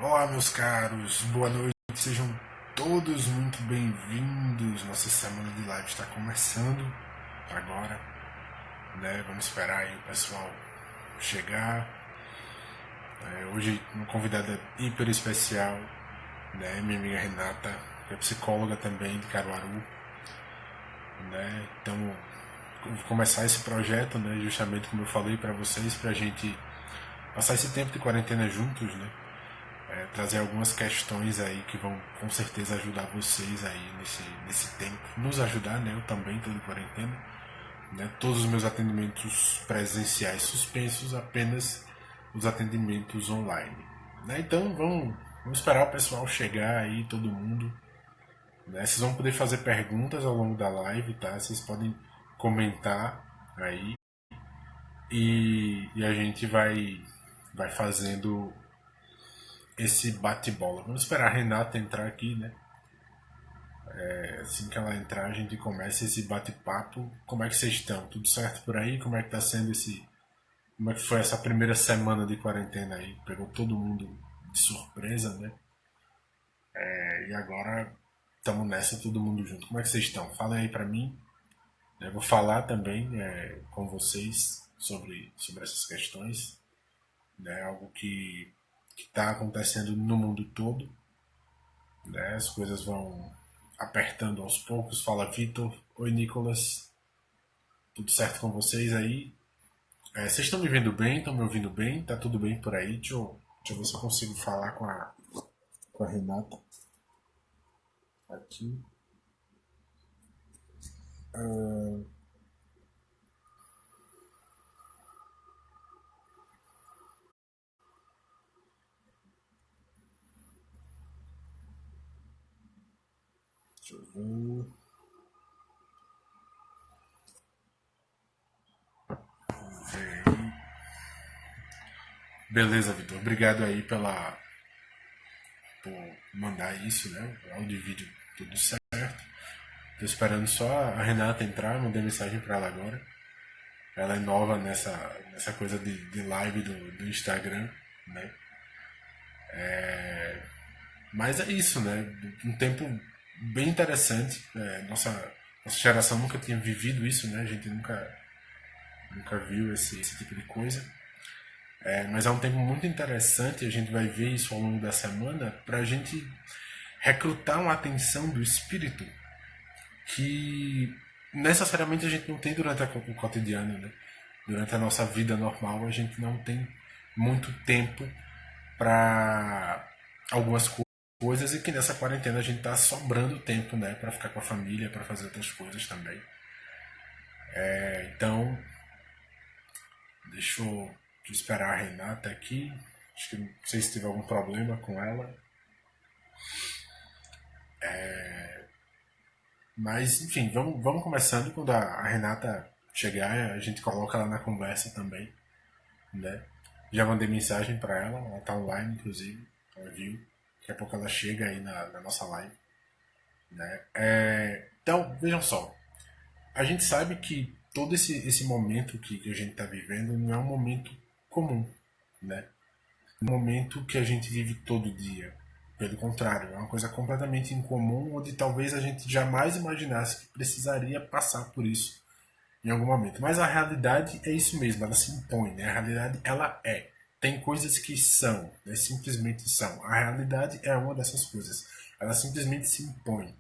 Olá, meus caros, boa noite, sejam todos muito bem-vindos. Nossa semana de live está começando agora, né? Vamos esperar aí o pessoal chegar. Hoje, uma convidada hiper especial, né? Minha amiga Renata, que é psicóloga também de Caruaru, né? Então, eu vou começar esse projeto, né? Justamente como eu falei para vocês, para a gente passar esse tempo de quarentena juntos, né? Trazer algumas questões aí que vão com certeza ajudar vocês aí nesse tempo, nos ajudar, né? Eu também estou de quarentena, né? Todos os meus atendimentos presenciais suspensos, apenas os atendimentos online, né? Então vamos esperar o pessoal chegar aí, todo mundo, né? Vocês vão poder fazer perguntas ao longo da live, tá? Vocês podem comentar aí e a gente vai fazendo esse bate-bola. Vamos esperar a Renata entrar aqui, né? Assim que ela entrar, a gente começa esse bate-papo. Como é que vocês estão? Tudo certo por aí? Como é que tá sendo esse. Como é que foi essa primeira semana de quarentena aí? Pegou todo mundo de surpresa, né? E agora estamos nessa todo mundo junto. Como é que vocês estão? Fala aí pra mim. Eu vou falar também com vocês sobre essas questões, né? Algo que está acontecendo no mundo todo, né? As coisas vão apertando aos poucos. Fala, Vitor. Oi, Nicolas. Tudo certo com vocês aí? Vocês estão me vendo bem? Estão me ouvindo bem? Tá tudo bem por aí? Deixa eu ver se eu consigo falar com a Renata aqui. Deixa eu ver. Beleza, Vitor. Obrigado aí por mandar isso, né? Áudio e vídeo, tudo certo. Tô esperando só a Renata entrar, mandei mensagem para ela agora. Ela é nova nessa coisa de live do Instagram, né? Mas é isso, né? Um tempo bem interessante. Nossa geração nunca tinha vivido isso, né? A gente nunca viu esse tipo de coisa. Mas é um tempo muito interessante, a gente vai ver isso ao longo da semana, para a gente recrutar uma atenção do espírito que necessariamente a gente não tem durante o cotidiano, né? Durante a nossa vida normal, a gente não tem muito tempo para algumas coisas e que nessa quarentena a gente tá sobrando tempo, né, para ficar com a família, para fazer outras coisas também. Então, deixa eu esperar a Renata aqui. Acho que não sei se teve algum problema com ela. Mas, enfim, vamos começando. Quando a Renata chegar, a gente coloca ela na conversa também, né? Já mandei mensagem para ela tá online, inclusive. Ela viu. Daqui a pouco ela chega aí na nossa live, né? Então, vejam só. A gente sabe que todo esse momento que a gente está vivendo não é um momento comum, né? Um momento que a gente vive todo dia. Pelo contrário, é uma coisa completamente incomum, onde talvez a gente jamais imaginasse que precisaria passar por isso em algum momento. Mas a realidade é isso mesmo, ela se impõe, né? A realidade, ela é. Tem coisas que são, né? Simplesmente são. A realidade é uma dessas coisas. Ela simplesmente se impõe.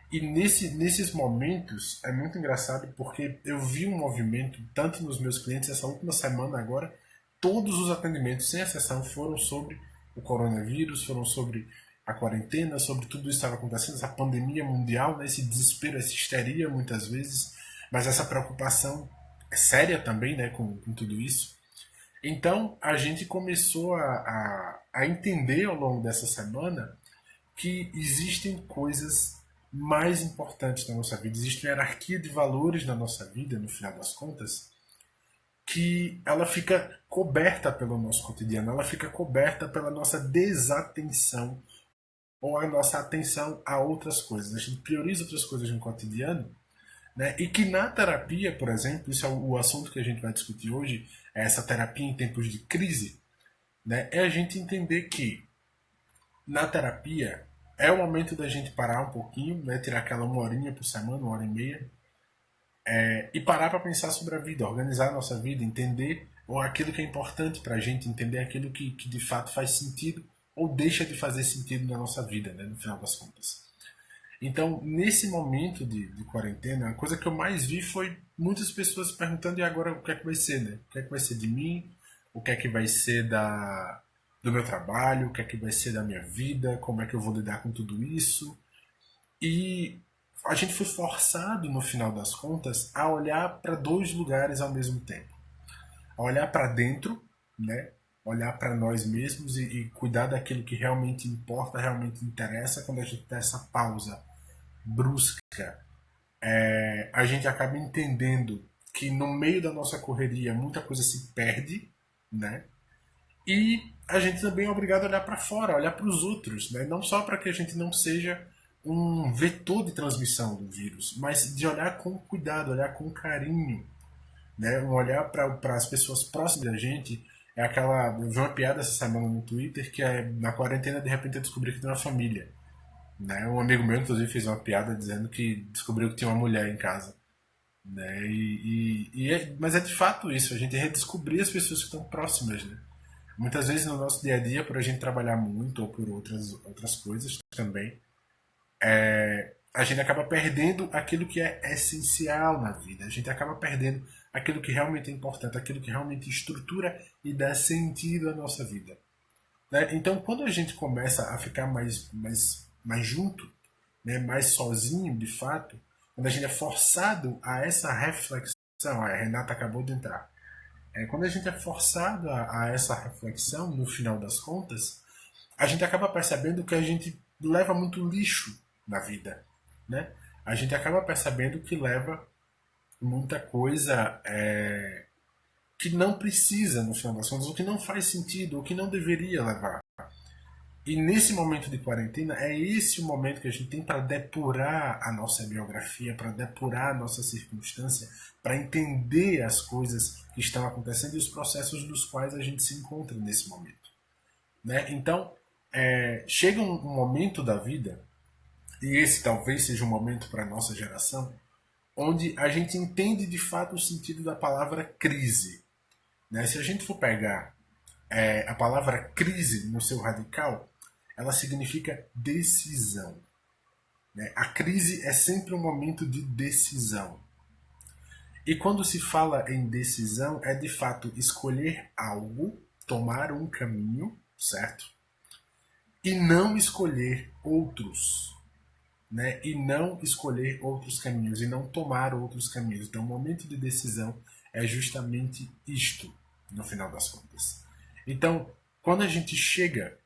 E nesses momentos é muito engraçado porque eu vi um movimento, tanto nos meus clientes, essa última semana agora, todos os atendimentos, sem exceção, foram sobre o coronavírus, foram sobre a quarentena, sobre tudo isso que estava acontecendo, essa pandemia mundial, né, esse desespero, essa histeria muitas vezes, mas essa preocupação é séria também, né, com tudo isso. Então a gente começou a entender ao longo dessa semana que existem coisas mais importantes na nossa vida, existe uma hierarquia de valores na nossa vida, no final das contas, que ela fica coberta pelo nosso cotidiano, ela fica coberta pela nossa desatenção ou a nossa atenção a outras coisas. A gente prioriza outras coisas no cotidiano, né? E que na terapia, por exemplo, isso é o assunto que a gente vai discutir hoje, é essa terapia em tempos de crise, né? É a gente entender que na terapia é o momento da gente parar um pouquinho, né? Tirar aquela 1 horinha por semana, 1 hora e meia, e parar para pensar sobre a vida, organizar a nossa vida, entender aquilo que é importante para a gente, entender aquilo que de fato faz sentido ou deixa de fazer sentido na nossa vida, né? No final das contas. Então, nesse momento de quarentena, a coisa que eu mais vi foi muitas pessoas perguntando: e agora o que é que vai ser, né? O que é que vai ser de mim? O que é que vai ser do meu trabalho? O que é que vai ser da minha vida? Como é que eu vou lidar com tudo isso? E a gente foi forçado, no final das contas, a olhar para dois lugares ao mesmo tempo. A olhar para dentro, né? Olhar para nós mesmos e cuidar daquilo que realmente importa, realmente interessa, quando a gente dá essa pausa brusca, a gente acaba entendendo que no meio da nossa correria muita coisa se perde, né? E a gente também é obrigado a olhar para fora, olhar para os outros, né? Não só para que a gente não seja um vetor de transmissão do vírus, mas de olhar com cuidado, olhar com carinho, né? Um olhar para as pessoas próximas da gente. É aquela. Eu vi uma piada essa semana no Twitter que é na quarentena de repente eu descobri que tem uma família. Né? Um amigo meu, inclusive, fez uma piada dizendo que descobriu que tinha uma mulher em casa. Né? Mas é de fato isso, a gente redescobrir as pessoas que estão próximas. Né? Muitas vezes no nosso dia a dia, por a gente trabalhar muito ou por outras coisas também, a gente acaba perdendo aquilo que é essencial na vida. A gente acaba perdendo aquilo que realmente é importante, aquilo que realmente estrutura e dá sentido à nossa vida. Né? Então, quando a gente começa a ficar mais junto, né, mais sozinho de fato, quando a gente é forçado a essa reflexão, a Renata acabou de entrar, quando a gente é forçado a essa reflexão, no final das contas, a gente acaba percebendo que a gente leva muito lixo na vida. Né? A gente acaba percebendo que leva muita coisa que não precisa, no final das contas, o que não faz sentido, o que não deveria levar. E nesse momento de quarentena, é esse o momento que a gente tem para depurar a nossa biografia, para depurar a nossa circunstância, para entender as coisas que estão acontecendo e os processos dos quais a gente se encontra nesse momento. Né? Então, chega um momento da vida, e esse talvez seja um momento para a nossa geração, onde a gente entende de fato o sentido da palavra crise. Né? Se a gente for pegar a palavra crise no seu radical, ela significa decisão. Né? A crise é sempre um momento de decisão. E quando se fala em decisão, é de fato escolher algo, tomar um caminho, certo? E não escolher outros. Né? E não escolher outros caminhos, e não tomar outros caminhos. Então, o momento de decisão é justamente isto, no final das contas. Então, quando a gente chega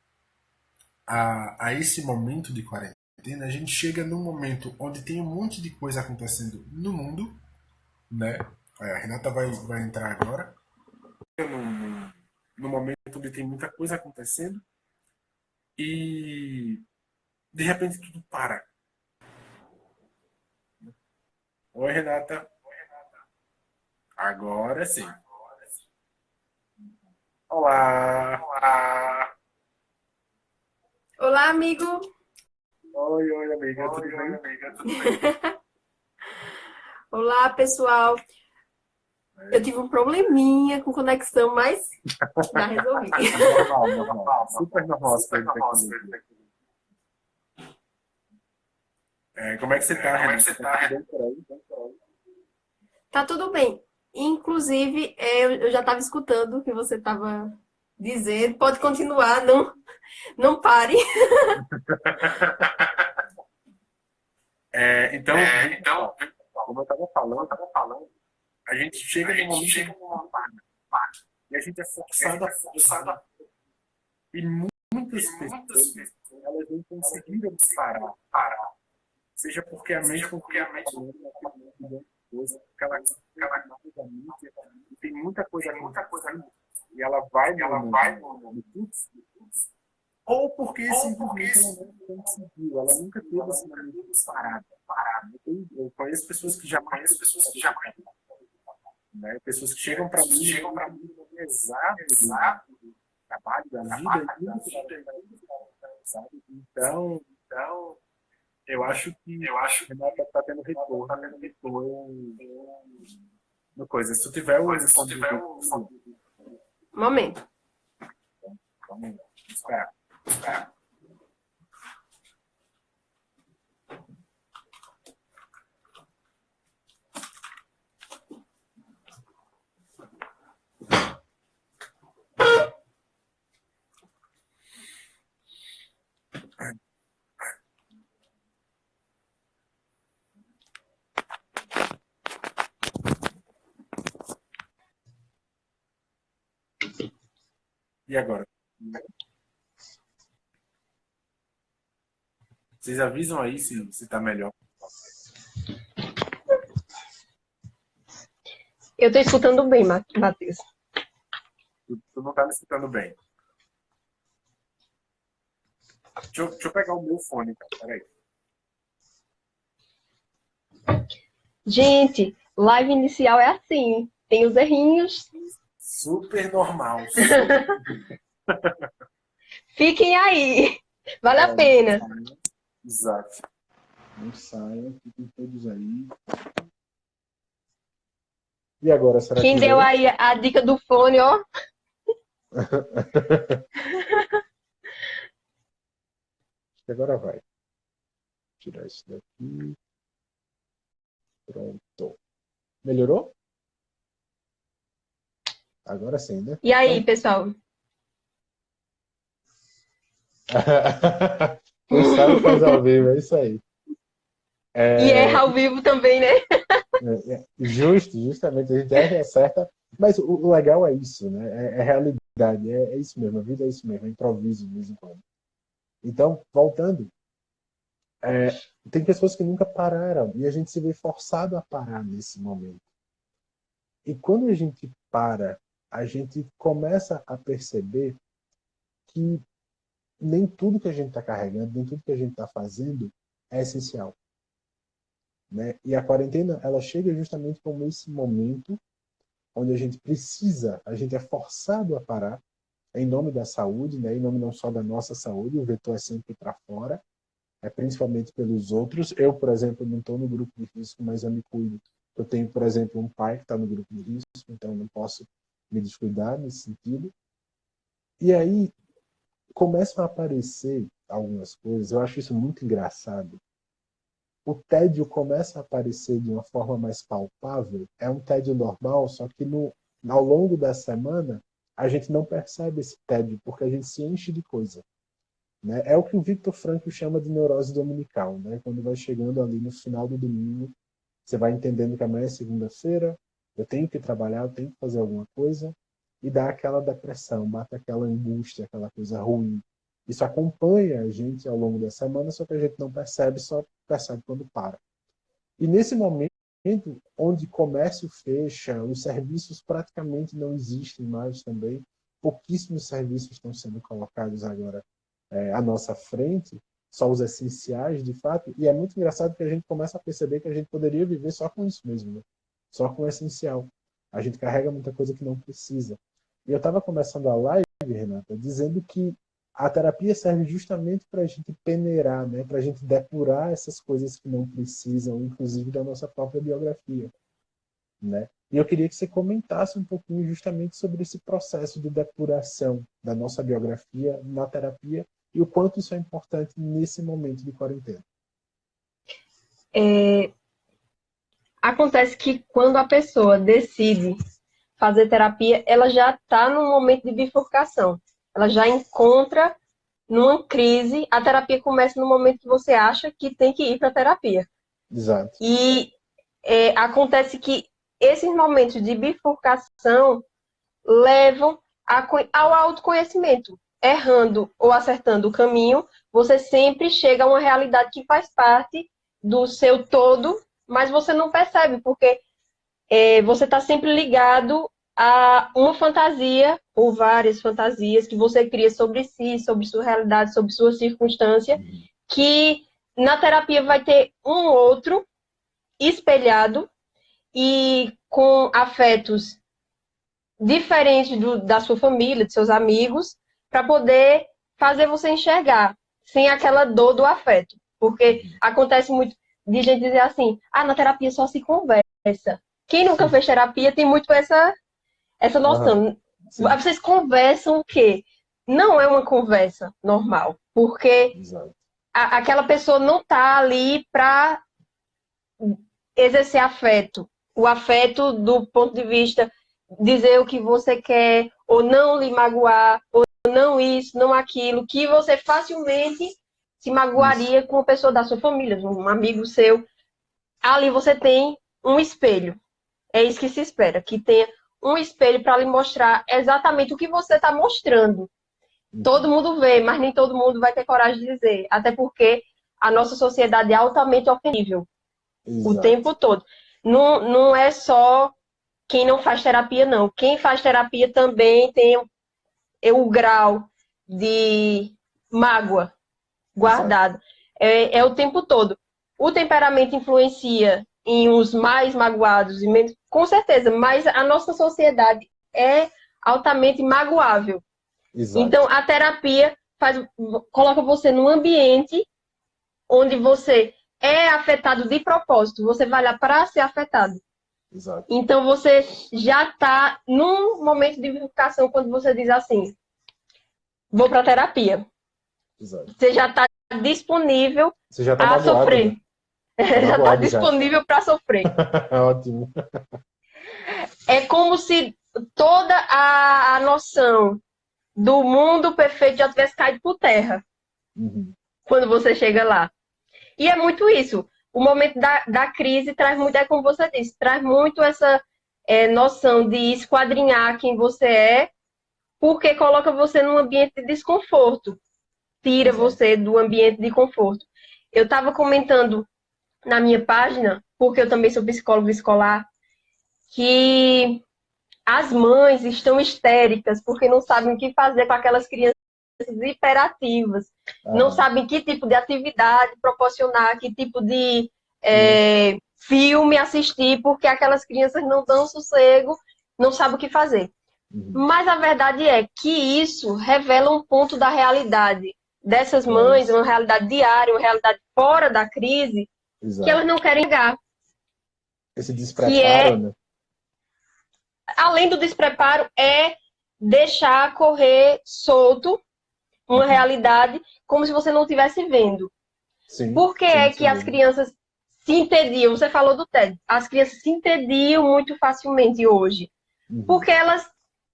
a esse momento de quarentena, a gente chega num momento onde tem um monte de coisa acontecendo no mundo, né? A Renata vai entrar agora. No momento onde tem muita coisa acontecendo e de repente tudo para. Oi, Renata. Agora sim. Olá. Olá. Olá, amigo. Oi, amiga. Tudo bem? Olá, pessoal. Eu tive um probleminha com conexão, mas já resolvi. Normal, normal. Super normal as coisas aqui. Como é que você tá, Renata? Tá tudo bem por aí? Tá tudo bem. Inclusive, eu já estava escutando o que você estava dizendo. Pode continuar, não pare. Então, como eu estava falando, a gente chega no momento e a gente é forçado a. E muitas pessoas, elas não conseguiram parar. Seja porque a mente continua falando coisa, porque ela e tem muita coisa acontecendo e ela vai no fluxo, ou porque simplesmente ela não conseguiu, ela nunca teve esse momento de parada. Eu conheço pessoas que jamais, né? Pessoas que chegam para mim exato trabalho, da vida, e tudo que sabe? Então, eu acho que Renata está tendo retorno no coisa. Se tu tiver o fone de ouvido, Momento. vamos esperar. E agora? Vocês avisam aí se tá melhor. Eu tô escutando bem, Matheus. Tu não tá me escutando bem. Deixa eu pegar o meu fone, então. Peraí. Gente, live inicial é assim. Tem os errinhos. Super normal. Fiquem aí. Vale a pena. Exato. Não saiam, fiquem todos aí. E agora, será Quem que deu deu? aí a dica do fone, ó. E agora vai. Tirar isso daqui. Pronto. Melhorou? Agora sim, né? E aí, pessoal? Quem sabe faz ao vivo, é isso aí. E erra ao vivo também, né? Justamente, a gente erra e acerta. Mas o legal é isso, né? É realidade, é isso mesmo, a vida é isso mesmo, é improviso de vez em quando. Então, voltando, tem pessoas que nunca pararam e a gente se vê forçado a parar nesse momento. E quando a gente para, a gente começa a perceber que nem tudo que a gente está carregando, nem tudo que a gente está fazendo é essencial. Né? E a quarentena, ela chega justamente como esse momento onde a gente precisa, a gente é forçado a parar em nome da saúde, né? Em nome não só da nossa saúde, o vetor é sempre para fora, principalmente pelos outros. Eu, por exemplo, não estou no grupo de risco, mas eu me cuido. Eu tenho, por exemplo, um pai que está no grupo de risco, então não posso me descuidar nesse sentido. E aí começam a aparecer algumas coisas, eu acho isso muito engraçado. O tédio começa a aparecer de uma forma mais palpável, é um tédio normal, só que ao longo da semana a gente não percebe esse tédio, porque a gente se enche de coisa. Né? É o que o Viktor Frankl chama de neurose dominical. Né? Quando vai chegando ali no final do domingo, você vai entendendo que amanhã é segunda-feira, eu tenho que trabalhar, eu tenho que fazer alguma coisa, e dá aquela depressão, bate aquela angústia, aquela coisa ruim. Isso acompanha a gente ao longo da semana, só que a gente não percebe, só percebe quando para. E nesse momento, onde comércio fecha, os serviços praticamente não existem mais também, pouquíssimos serviços estão sendo colocados agora à nossa frente, só os essenciais de fato, e é muito engraçado que a gente começa a perceber que a gente poderia viver só com isso mesmo, né? Só com o essencial. A gente carrega muita coisa que não precisa. E eu estava começando a live, Renata, dizendo que a terapia serve justamente para a gente peneirar, né? Para a gente depurar essas coisas que não precisam, inclusive da nossa própria biografia. Né? E eu queria que você comentasse um pouquinho justamente sobre esse processo de depuração da nossa biografia na terapia e o quanto isso é importante nesse momento de quarentena. Acontece que quando a pessoa decide fazer terapia, ela já está num momento de bifurcação. Ela já encontra numa crise, a terapia começa no momento que você acha que tem que ir para a terapia. Exato. E acontece que esses momentos de bifurcação levam ao autoconhecimento. Errando ou acertando o caminho, você sempre chega a uma realidade que faz parte do seu todo, mas você não percebe, porque você está sempre ligado a uma fantasia, ou várias fantasias, que você cria sobre si, sobre sua realidade, sobre sua circunstância, que na terapia vai ter um outro espelhado e com afetos diferente da sua família, de seus amigos, para poder fazer você enxergar, sem aquela dor do afeto. Porque acontece muito de gente dizer assim, na terapia só se conversa. Quem nunca fez terapia tem muito essa Aham, noção. sim, Vocês conversam o quê? Não é uma conversa normal, porque exato. aquela pessoa não está ali para exercer afeto. O afeto do ponto de vista dizer o que você quer, ou não lhe magoar, ou não isso, não aquilo, que você facilmente se Isso, magoaria com uma pessoa da sua família, um amigo seu. Ali você tem um espelho. É isso que se espera, que tenha um espelho para lhe mostrar exatamente o que você está mostrando. Todo uhum, mundo vê, mas nem todo mundo vai ter coragem de dizer. Até porque a nossa sociedade é altamente ofensível o exato. tempo todo. Não, não é só quem não faz terapia, não. Quem faz terapia também tem o grau de mágoa Exato. guardado. É o tempo todo. O temperamento influencia em uns mais magoados e menos, com certeza, mas a nossa sociedade é altamente magoável. Então, Exato. a terapia coloca você num ambiente onde você é afetado de propósito. Você vai lá para ser afetado. Exato. Então, você já está num momento de verificação quando você diz assim, vou para terapia. Exato. Você já está disponível Você já tá a magoado, né? sofrer. Tá Já está magoado já. disponível para sofrer. Ótimo. É como se toda a noção do mundo perfeito já tivesse caído por terra Uhum. quando você chega lá. E é muito isso. O momento da crise traz muito, é como você disse, traz muito essa noção de esquadrinhar quem você é, porque coloca você num ambiente de desconforto, tira Exato. você do ambiente de conforto. Eu estava comentando na minha página, porque eu também sou psicóloga escolar, que as mães estão histéricas porque não sabem o que fazer com aquelas crianças hiperativas, não Aham. sabem que tipo de atividade proporcionar, que tipo de Sim. filme assistir, porque aquelas crianças não dão sossego, não sabem o que fazer. Uhum. Mas a verdade é que isso revela um ponto da realidade dessas É mães, isso. uma realidade diária, uma realidade fora da crise, que elas Exato. não querem negar, Esse que despreparo, é, né? além do despreparo, é deixar correr solto uma Uhum. realidade como se você não estivesse vendo. Sim, Por que sim, é que sem as dúvida. crianças se entediam? Você falou do TED. As crianças se entediam muito facilmente hoje. Uhum. Porque elas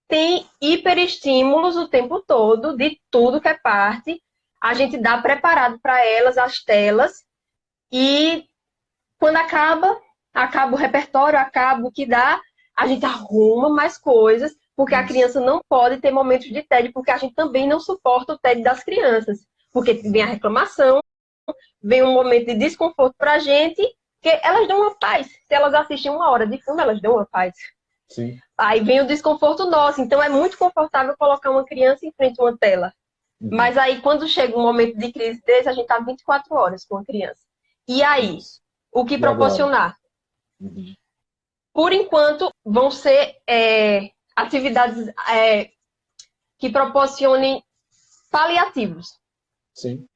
têm hiperestímulos o tempo todo, de tudo que é parte. A gente dá preparado para elas as telas. E quando acaba o repertório, acaba o que dá, a gente arruma mais coisas, porque a Isso. criança não pode ter momentos de tédio, porque a gente também não suporta o tédio das crianças. Porque vem a Exato. reclamação, vem um momento de desconforto para a gente, que elas dão uma paz. Se elas assistem 1 hora de filme, elas dão uma paz. Sim. Aí vem o desconforto nosso. Então é muito confortável colocar uma criança em frente a uma tela. Uhum. Mas aí quando chega um momento de crise desse, a gente tá 24 horas com a criança. E aí, Isso. o que E agora? proporcionar? Uhum. Por enquanto, vão ser atividades que proporcionem paliativos, Sim.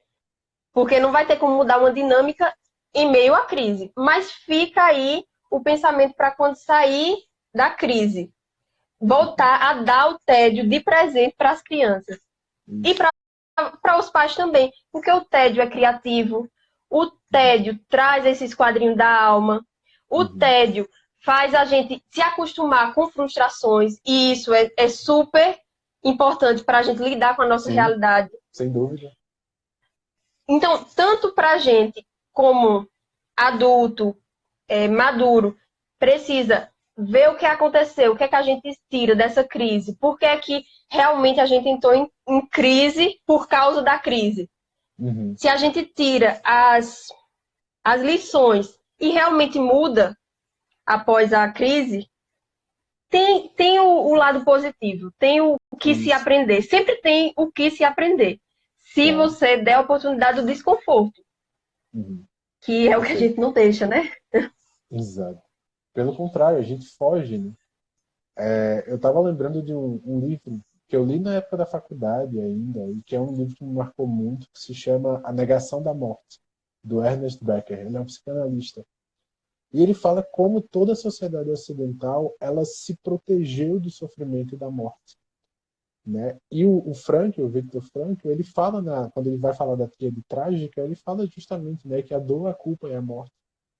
porque não vai ter como mudar uma dinâmica em meio à crise. Mas fica aí o pensamento para quando sair da crise, Uhum. voltar a dar o tédio de presente para as crianças. E Isso. para os pais também, porque o tédio é criativo, o Uhum. tédio traz esses quadrinhos da alma, o Uhum. tédio faz a gente se acostumar com frustrações, e isso é super importante para a gente lidar com a nossa Sim, realidade. sem dúvida. Então, tanto para a gente como adulto, maduro, precisa ver o que aconteceu, o que é que a gente tira dessa crise, por que é que realmente a gente entrou em crise por causa da crise. Uhum. Se a gente tira as lições e realmente muda após a crise, tem o lado positivo, tem o que se Isso. aprender. Sempre tem o que se aprender. Se Claro. você der a oportunidade do desconforto, Uhum. que é o que a Perfeito. gente não deixa, né? Exato. Pelo contrário, a gente foge, né? Eu estava lembrando de um livro que eu li na época da faculdade ainda, e que é um livro que me marcou muito, que se chama A Negação da Morte, do Ernest Becker. Ele é um psicanalista. E ele fala como toda a sociedade ocidental ela se protegeu do sofrimento e da morte, né? E o Frankl, o Viktor Frankl, ele fala quando ele vai falar da tríade trágica, ele fala justamente, né, que a dor, a culpa e a morte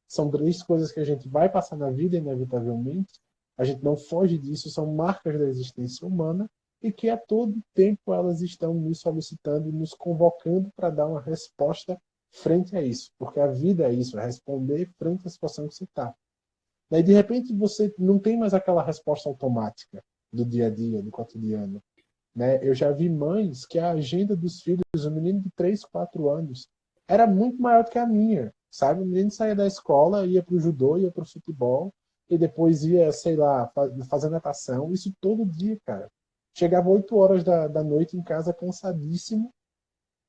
são três coisas que a gente vai passar na vida inevitavelmente. A gente não foge disso, são marcas da existência humana e que a todo tempo elas estão nos solicitando, nos convocando para dar uma resposta frente a isso, porque a vida é isso, é responder frente à situação que você está. E de repente você não tem mais aquela resposta automática do dia a dia, do cotidiano. Né? Eu já vi mães que a agenda dos filhos, um menino de 3, 4 anos, era muito maior do que a minha. Sabe? O menino saía da escola, ia para o judô, ia para o futebol, e depois ia, sei lá, fazer natação. Isso todo dia, cara. Chegava 8 horas da noite em casa cansadíssimo,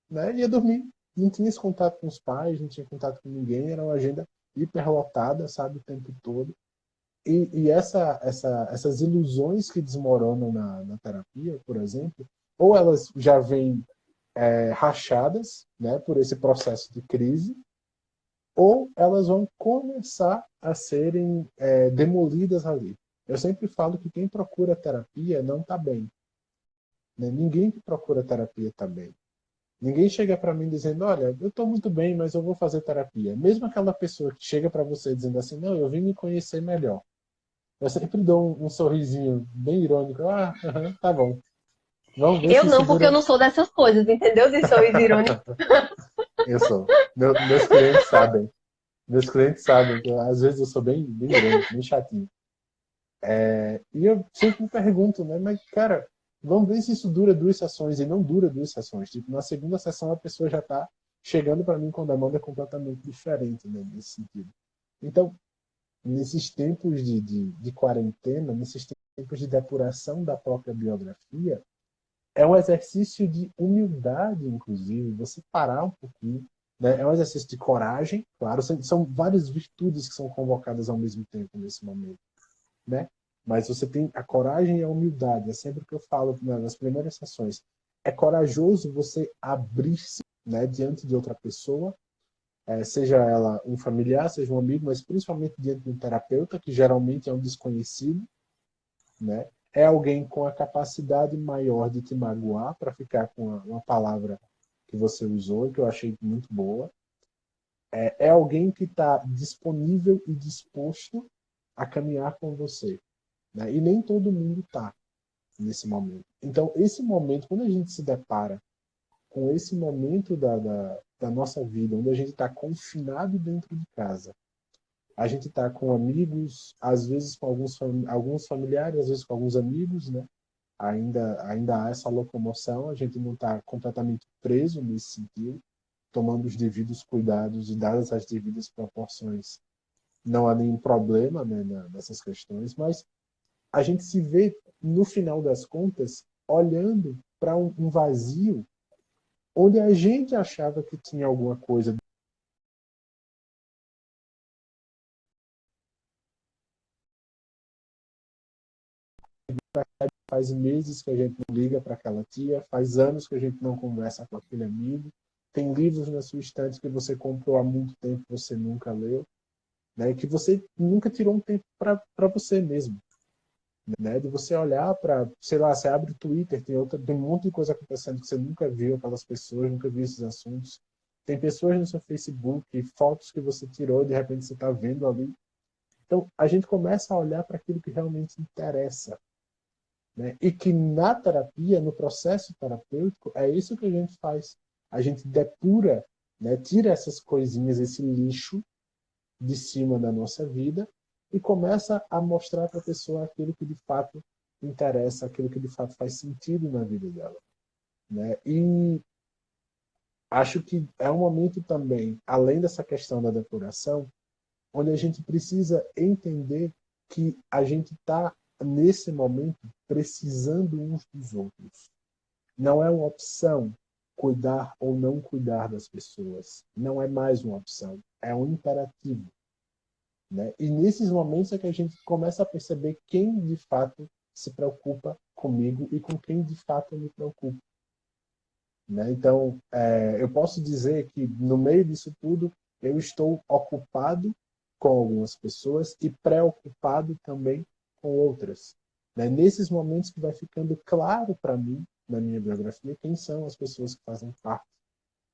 né? Ia dormir. Não tinha esse contato com os pais, não tinha contato com ninguém, era uma agenda hiperlotada, sabe, o tempo todo. E essas ilusões que desmoronam na terapia, por exemplo, ou elas já vêm rachadas, né, por esse processo de crise, ou elas vão começar a serem demolidas ali. Eu sempre falo que quem procura terapia não está bem. Né? Ninguém que procura terapia está bem. Ninguém chega para mim dizendo, olha, eu estou muito bem, mas eu vou fazer terapia. Mesmo aquela pessoa que chega para você dizendo assim, não, eu vim me conhecer melhor. Eu sempre dou um sorrisinho bem irônico. Ah, tá bom. Vamos ver Eu se isso não, porque eu dura. não sou dessas coisas, entendeu? De sorriso irônico. Eu sou. Meus clientes sabem. Meus clientes sabem que às vezes eu sou bem irônico, bem chatinho. E eu sempre me pergunto, né? Mas, cara, vamos ver se isso dura 2 sessões. E não dura 2 sessões. Tipo, na segunda sessão a pessoa já está chegando para mim com a demanda completamente diferente, né? Nesse sentido. Então, nesses tempos de quarentena, nesses tempos de depuração da própria biografia, é um exercício de humildade, inclusive, você parar um pouquinho. Né? É um exercício de coragem, claro, são várias virtudes que são convocadas ao mesmo tempo nesse momento. Né? Mas você tem a coragem e a humildade, é sempre o que eu falo nas primeiras sessões. É corajoso você abrir-se, né, diante de outra pessoa, seja ela um familiar, seja um amigo, mas principalmente diante de um terapeuta, que geralmente é um desconhecido, né? É alguém com a capacidade maior de te magoar para ficar com uma palavra que você usou e que eu achei muito boa. É alguém que está disponível e disposto a caminhar com você. Né? E nem todo mundo está nesse momento. Então, esse momento, quando a gente se depara com esse momento da nossa vida, onde a gente está confinado dentro de casa, a gente está com amigos, às vezes com alguns familiares, às vezes com alguns amigos, né? Ainda há essa locomoção, a gente não está completamente preso nesse sentido, tomando os devidos cuidados e dadas as devidas proporções. Não há nenhum problema, né, nessas questões, mas a gente se vê, no final das contas, olhando para um vazio onde a gente achava que tinha alguma coisa. Faz meses que a gente não liga para aquela tia, faz anos que a gente não conversa com aquele amigo. Tem livros na sua estante que você comprou há muito tempo que você nunca leu, né? Que você nunca tirou um tempo para você mesmo. Né? De você olhar para, sei lá, você abre o Twitter, tem um monte de coisa acontecendo que você nunca viu, aquelas pessoas, nunca viu esses assuntos. Tem pessoas no seu Facebook, fotos que você tirou, de repente você está vendo ali. Então, a gente começa a olhar para aquilo que realmente interessa. Né? E que na terapia, no processo terapêutico, é isso que a gente faz. A gente depura, né? Tira essas coisinhas, esse lixo de cima da nossa vida e começa a mostrar para a pessoa aquilo que de fato interessa, aquilo que de fato faz sentido na vida dela. Né? E acho que é um momento também, além dessa questão da depuração, onde a gente precisa entender que a gente está, nesse momento, precisando uns dos outros. Não é uma opção cuidar ou não cuidar das pessoas. Não é mais uma opção, é um imperativo. Né? E nesses momentos é que a gente começa a perceber quem, de fato, se preocupa comigo e com quem de fato eu me preocupo. Né? Então, eu posso dizer que no meio disso tudo, eu estou ocupado com algumas pessoas e preocupado também com outras. Né? Nesses momentos que vai ficando claro para mim, na minha biografia, quem são as pessoas que fazem parte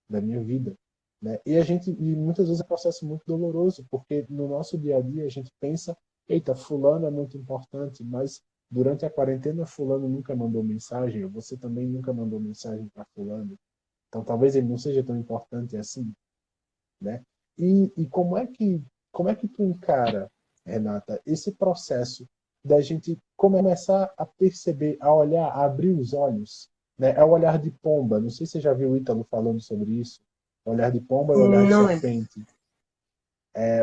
da minha vida. Né? E muitas vezes é um processo muito doloroso, porque no nosso dia a dia a gente pensa, eita, fulano é muito importante, mas durante a quarentena fulano nunca mandou mensagem, ou você também nunca mandou mensagem para fulano. Então talvez ele não seja tão importante assim. Né? E como é que tu encara, Renata, esse processo da gente começar a perceber, a olhar, a abrir os olhos, né? É o olhar de pomba. Não sei se você já viu o Ítalo falando sobre isso. O olhar de pomba e o olhar de Não lembro. serpente.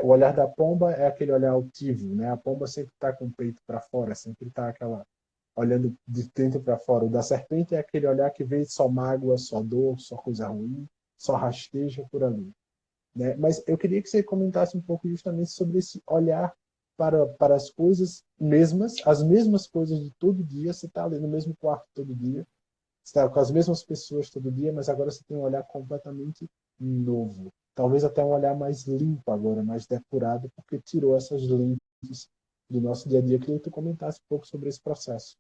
O olhar da pomba é aquele olhar altivo, né? A pomba sempre está com o peito para fora, sempre está aquela olhando de dentro para fora. O da serpente é aquele olhar que vê só mágoa, só dor, só coisa ruim, só rasteja por ali. Né? Mas eu queria que você comentasse um pouco justamente sobre esse olhar para as coisas mesmas, as mesmas coisas de todo dia. Você está ali no mesmo quarto todo dia, você está com as mesmas pessoas todo dia, mas agora você tem um olhar completamente novo. Talvez até um olhar mais limpo agora, mais depurado, porque tirou essas lentes do nosso dia a dia. Eu queria que tu comentasse um pouco sobre esse processo.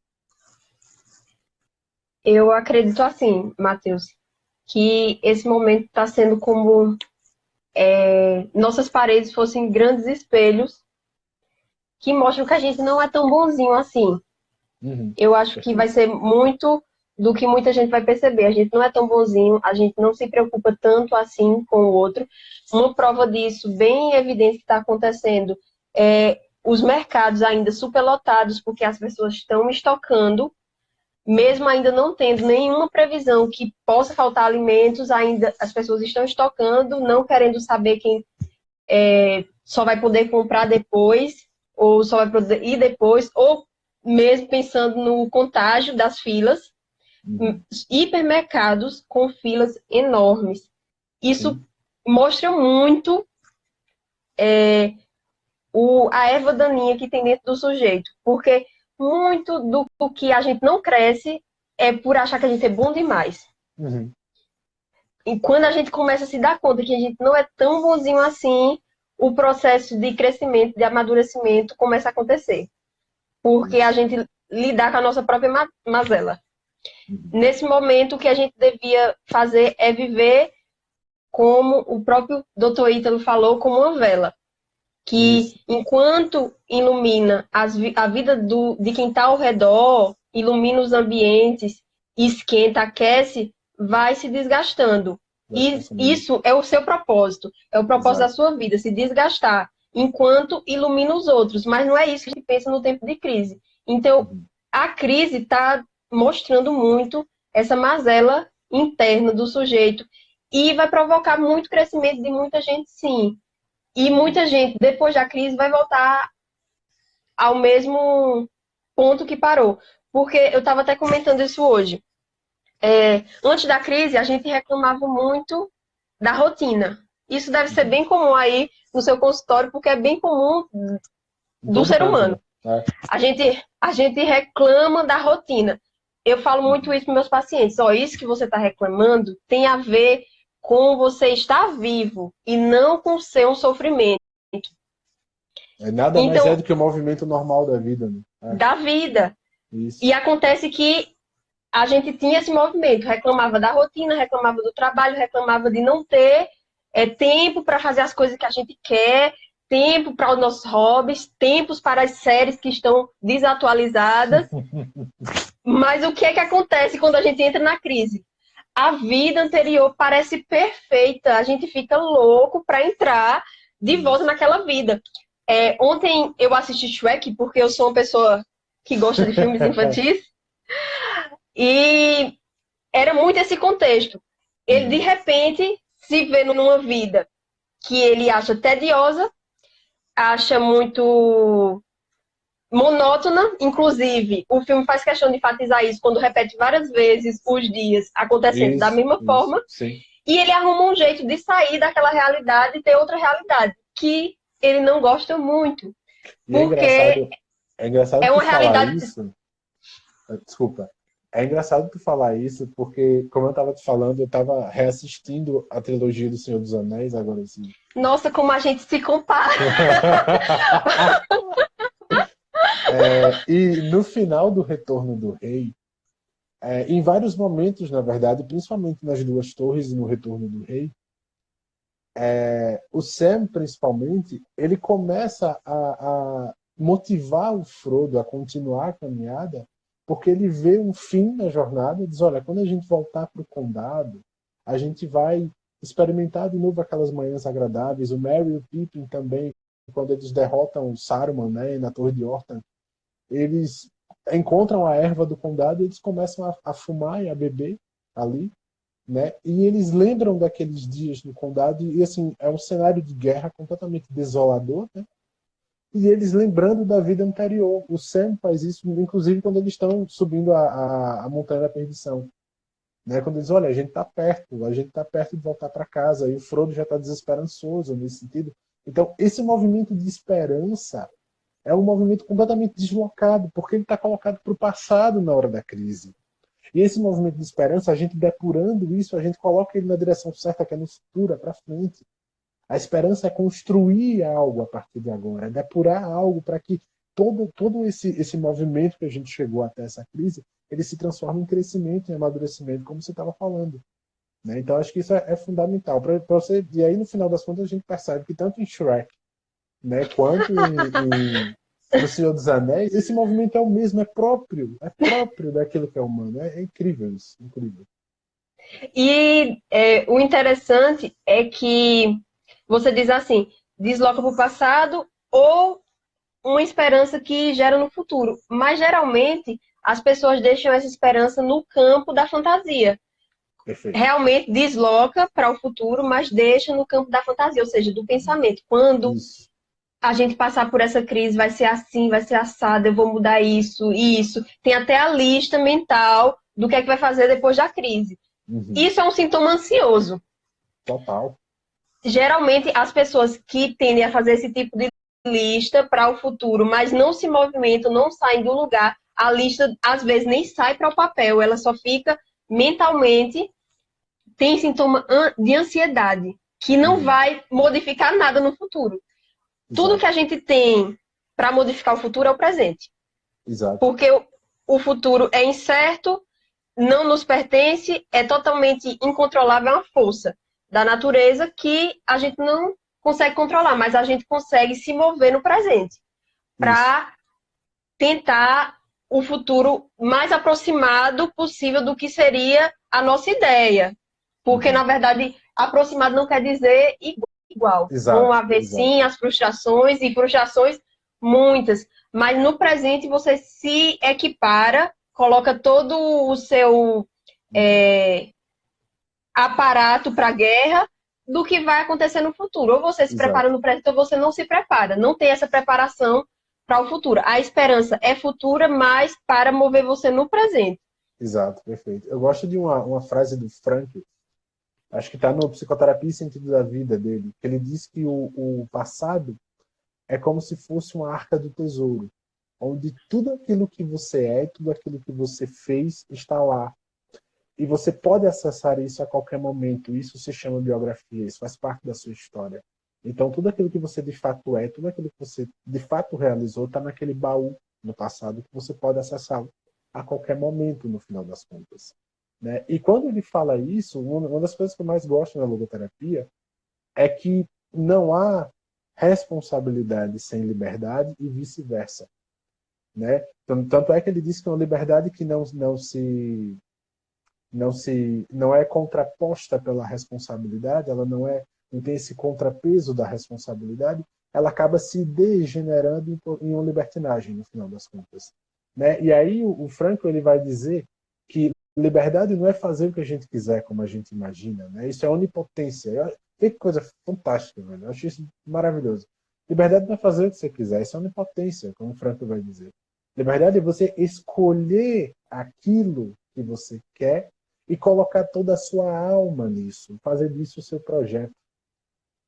Eu acredito assim, Matheus, que esse momento está sendo como nossas paredes fossem grandes espelhos que mostram que a gente não é tão bonzinho assim. Eu acho que vai ser muito do que muita gente vai perceber. A gente não é tão bonzinho, a gente não se preocupa tanto assim com o outro. Uma prova disso, bem evidente que está acontecendo, é os mercados ainda superlotados, porque as pessoas estão estocando, mesmo ainda não tendo nenhuma previsão que possa faltar alimentos, ainda as pessoas estão estocando, não querendo saber quem só vai poder comprar depois, ou só vai poder ir depois, ou mesmo pensando no contágio das filas, hipermercados com filas enormes. Isso mostra muito a erva daninha que tem dentro do sujeito, porque muito do que a gente não cresce é por achar que a gente é bom demais. E quando a gente começa a se dar conta que a gente não é tão bonzinho assim, o processo de crescimento, de amadurecimento começa a acontecer. Porque a gente lidar com a nossa própria mazela. Nesse momento, o que a gente devia fazer é viver como o próprio Dr. Ítalo falou, como uma vela. Que enquanto ilumina a vida de quem está ao redor, ilumina os ambientes, esquenta, aquece, vai se desgastando. E isso é o seu propósito. É o propósito da sua vida, se desgastar, enquanto ilumina os outros. Mas não é isso que a gente pensa no tempo de crise. Então, a crise está mostrando muito essa mazela interna do sujeito e vai provocar muito crescimento de muita gente, sim. E muita gente, depois da crise, vai voltar ao mesmo ponto que parou. Porque eu estava até comentando isso hoje. Antes da crise, a gente reclamava muito da rotina. Isso deve ser bem comum aí no seu consultório, porque é bem comum do ser humano. A gente reclama da rotina. Eu falo muito isso para meus pacientes. Isso que você está reclamando tem a ver com você estar vivo e não com ser um sofrimento. Nada mais é do que o movimento normal da vida. Né? Da vida. Isso. E acontece que a gente tinha esse movimento, reclamava da rotina, reclamava do trabalho, reclamava de não ter tempo para fazer as coisas que a gente quer, tempo para os nossos hobbies, tempos para as séries que estão desatualizadas. Mas o que é que acontece quando a gente entra na crise? A vida anterior parece perfeita, a gente fica louco para entrar de volta naquela vida. Ontem eu assisti Shrek, porque eu sou uma pessoa que gosta de filmes infantis, e era muito esse contexto. Ele, de repente, se vê numa vida que ele acha tediosa, acha muito monótona, inclusive o filme faz questão de enfatizar isso quando repete várias vezes os dias acontecendo da mesma forma, e ele arruma um jeito de sair daquela realidade e ter outra realidade que ele não gosta muito, porque é engraçado uma realidade isso, Desculpa. É engraçado tu falar isso, porque, como eu estava te falando, eu estava reassistindo a trilogia do Senhor dos Anéis, agora assim. Nossa, como a gente se compara. E no final do Retorno do Rei, em vários momentos, na verdade, principalmente nas Duas Torres e no Retorno do Rei, o Sam, principalmente, ele começa a motivar o Frodo a continuar a caminhada, porque ele vê um fim na jornada e diz, olha, quando a gente voltar para o condado, a gente vai experimentar de novo aquelas manhãs agradáveis. O Merry e o Pippin também, quando eles derrotam o Saruman, né, na Torre de Orthanc, eles encontram a erva do condado e eles começam a fumar e a beber ali, né? E eles lembram daqueles dias no condado e assim é um cenário de guerra completamente desolador, né? E eles lembrando da vida anterior. O Sam faz isso, inclusive quando eles estão subindo a montanha da perdição, né? Quando eles, olha, a gente está perto de voltar para casa. E o Frodo já está desesperançoso nesse sentido. Então esse movimento de esperança é um movimento completamente deslocado, porque ele está colocado para o passado na hora da crise. E esse movimento de esperança, a gente depurando isso, a gente coloca ele na direção certa, que é no futuro, é para frente. A esperança é construir algo a partir de agora, é depurar algo para que todo esse movimento que a gente chegou até essa crise, ele se transforme em crescimento, em amadurecimento, como você estava falando. Né? Então, acho que isso é fundamental. Pra você, e aí, no final das contas, a gente percebe que tanto em Shrek, né, quanto no Senhor dos Anéis, esse movimento é o mesmo, é próprio daquilo que é humano. É incrível isso, incrível. E o interessante é que você diz assim, desloca para o passado ou uma esperança que gera no futuro. Mas geralmente as pessoas deixam essa esperança no campo da fantasia. Perfeito. Realmente desloca para o futuro, mas deixa no campo da fantasia, ou seja, do pensamento. Quando Isso. a gente passar por essa crise, vai ser assim, vai ser assado, eu vou mudar isso e isso. Tem até a lista mental do que é que vai fazer depois da crise. Uhum. Isso é um sintoma ansioso. Total. Geralmente, as pessoas que tendem a fazer esse tipo de lista para o futuro, mas não se movimentam, não saem do lugar, a lista às vezes nem sai para o papel, ela só fica mentalmente, tem sintoma de ansiedade, que não vai modificar nada no futuro. Tudo que a gente tem para modificar o futuro é o presente. Exato. Porque o futuro é incerto, não nos pertence, é totalmente incontrolável, é uma força da natureza que a gente não consegue controlar, mas a gente consegue se mover no presente para tentar o futuro mais aproximado possível do que seria a nossa ideia. Porque, na verdade, aproximado não quer dizer igual. Exato, Vão haver, exato. sim, as frustrações, e frustrações muitas. Mas no presente você se equipara, coloca todo o seu aparato para a guerra do que vai acontecer no futuro. Ou você se prepara no presente ou você não se prepara. Não tem essa preparação para o futuro. A esperança é futura, mas para mover você no presente. Exato, perfeito. Eu gosto de uma frase do Frank, acho que está no Psicoterapia e Sentido da Vida dele, que ele diz que o passado é como se fosse uma arca do tesouro, onde tudo aquilo que você é, tudo aquilo que você fez está lá. E você pode acessar isso a qualquer momento. Isso se chama biografia, isso faz parte da sua história. Então, tudo aquilo que você de fato é, tudo aquilo que você de fato realizou, está naquele baú no passado que você pode acessar a qualquer momento, no final das contas. Né? E quando ele fala isso, uma das coisas que eu mais gosto na logoterapia é que não há responsabilidade sem liberdade e vice-versa. Né? Tanto é que ele diz que é uma liberdade que não é contraposta pela responsabilidade, ela não tem esse contrapeso da responsabilidade, ela acaba se degenerando em uma libertinagem, no final das contas. Né? E aí o Franco ele vai dizer que liberdade não é fazer o que a gente quiser, como a gente imagina. Né? Isso é onipotência. Que coisa fantástica, velho. Eu acho isso maravilhoso. Liberdade não é fazer o que você quiser, isso é onipotência, como o Franco vai dizer. Liberdade é você escolher aquilo que você quer e colocar toda a sua alma nisso, fazer disso o seu projeto.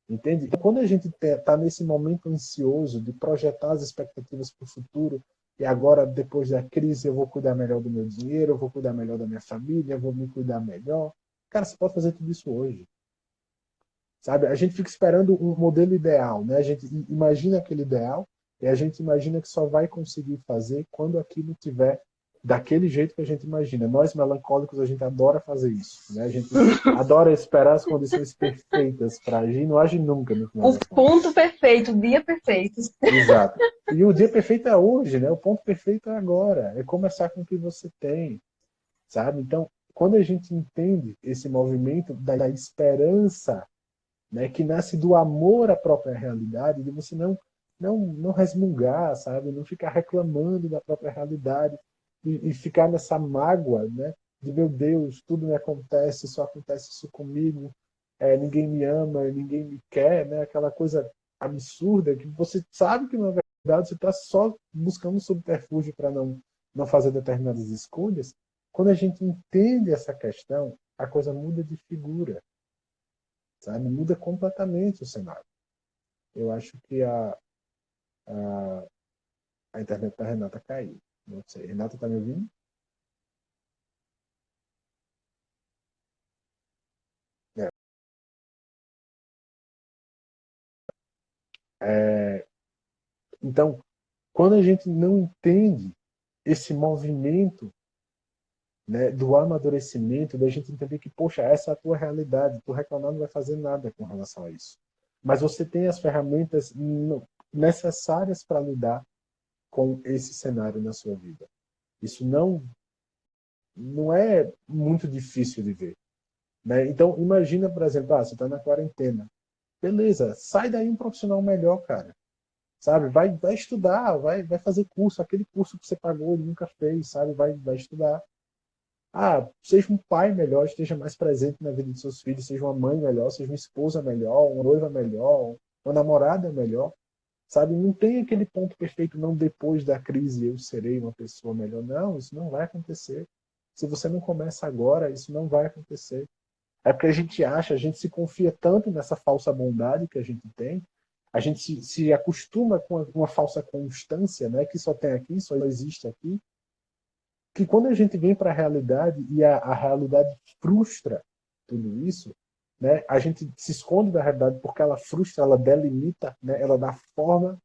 Entende? Então, quando a gente está nesse momento ansioso de projetar as expectativas para o futuro, e agora, depois da crise, eu vou cuidar melhor do meu dinheiro, eu vou cuidar melhor da minha família, eu vou me cuidar melhor. Cara, você pode fazer tudo isso hoje. Sabe? A gente fica esperando um modelo ideal, né? A gente imagina aquele ideal e a gente imagina que só vai conseguir fazer quando aquilo tiver daquele jeito que a gente imagina. Nós, melancólicos, a gente adora fazer isso, né? A gente adora esperar as condições perfeitas para agir e não age nunca, no final O das contas. ponto perfeito, o dia perfeito. Exato. E o dia perfeito é hoje, né? O ponto perfeito é agora. É começar com o que você tem, sabe? Então, quando a gente entende esse movimento da esperança, né, que nasce do amor à própria realidade, de você não resmungar, sabe? Não ficar reclamando da própria realidade e ficar nessa mágoa, né? De meu Deus, tudo me acontece, só acontece isso comigo, ninguém me ama, ninguém me quer, né? Aquela coisa absurda que você sabe que na verdade você está só buscando um subterfúgio para não fazer determinadas escolhas. Quando a gente entende essa questão, a coisa muda de figura, sabe? Muda completamente o cenário. Eu acho que a internet da Renata caiu. Não sei. Renata, tá me ouvindo? É. Então, quando a gente não entende esse movimento, né, do amadurecimento, da gente entender que, poxa, essa é a tua realidade, tu reclamar não vai fazer nada com relação a isso. Mas você tem as ferramentas necessárias para lidar com esse cenário na sua vida. Isso não é muito difícil de ver. Né? Então, imagina, por exemplo, você está na quarentena. Beleza, sai daí um profissional melhor, cara. Sabe? Vai estudar, vai fazer curso, aquele curso que você pagou e nunca fez, sabe? Vai estudar. Seja um pai melhor, esteja mais presente na vida de seus filhos, seja uma mãe melhor, seja uma esposa melhor, uma noiva melhor, uma namorada melhor. Sabe? Não tem aquele ponto perfeito, não depois da crise eu serei uma pessoa melhor. Não, isso não vai acontecer. Se você não começa agora, isso não vai acontecer. É porque a gente acha, a gente se confia tanto nessa falsa bondade que a gente tem, a gente se acostuma com uma falsa constância, né, que só tem aqui, só existe aqui, que quando a gente vem para a realidade e a realidade frustra tudo isso, né, a gente se esconde da realidade porque ela frustra, ela delimita, né, ela dá forma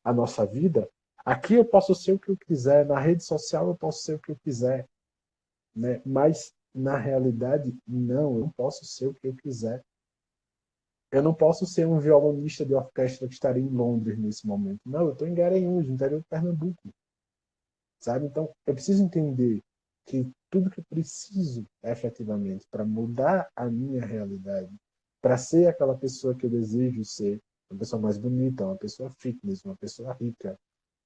à nossa vida. Aqui eu posso ser o que eu quiser, na rede social eu posso ser o que eu quiser, né, mas na realidade, não, eu não posso ser o que eu quiser. Eu não posso ser um violonista de orquestra que estaria em Londres nesse momento. Não, eu estou em Garanhuns, no interior de Pernambuco. Sabe? Então, eu preciso entender que tudo que eu preciso efetivamente para mudar a minha realidade, para ser aquela pessoa que eu desejo ser, uma pessoa mais bonita, uma pessoa fitness, uma pessoa rica,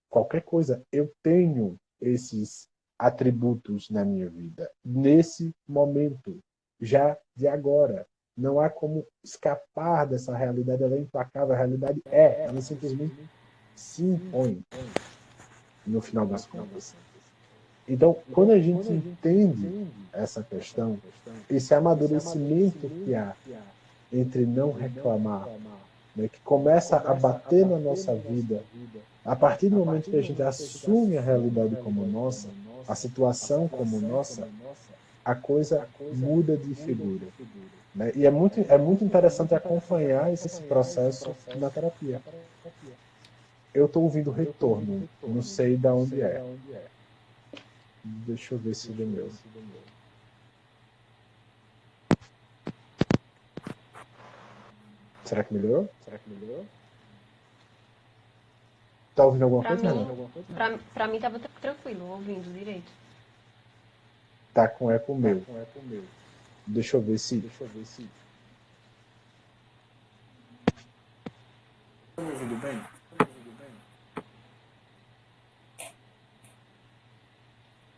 qualquer coisa, eu tenho esses atributos na minha vida, nesse momento, já de agora. Não há como escapar dessa realidade, ela é implacável, a realidade ela simplesmente se impõe no final das contas. Então, quando a gente entende essa questão, esse amadurecimento que há entre não reclamar, né, que começa a bater na nossa vida, a partir do momento que a gente assume a realidade como nossa, a situação como nossa, a coisa muda de figura. Né? E é muito interessante acompanhar esse processo na terapia. Eu estou ouvindo retorno, não sei de onde é. Deixa eu ver se é meu. Será que melhorou? Tá ouvindo alguma Pra coisa, mim, Renato? pra mim tava tranquilo, ouvindo direito. Tá com eco meu. Deixa eu ver se. Tá me ouvindo bem?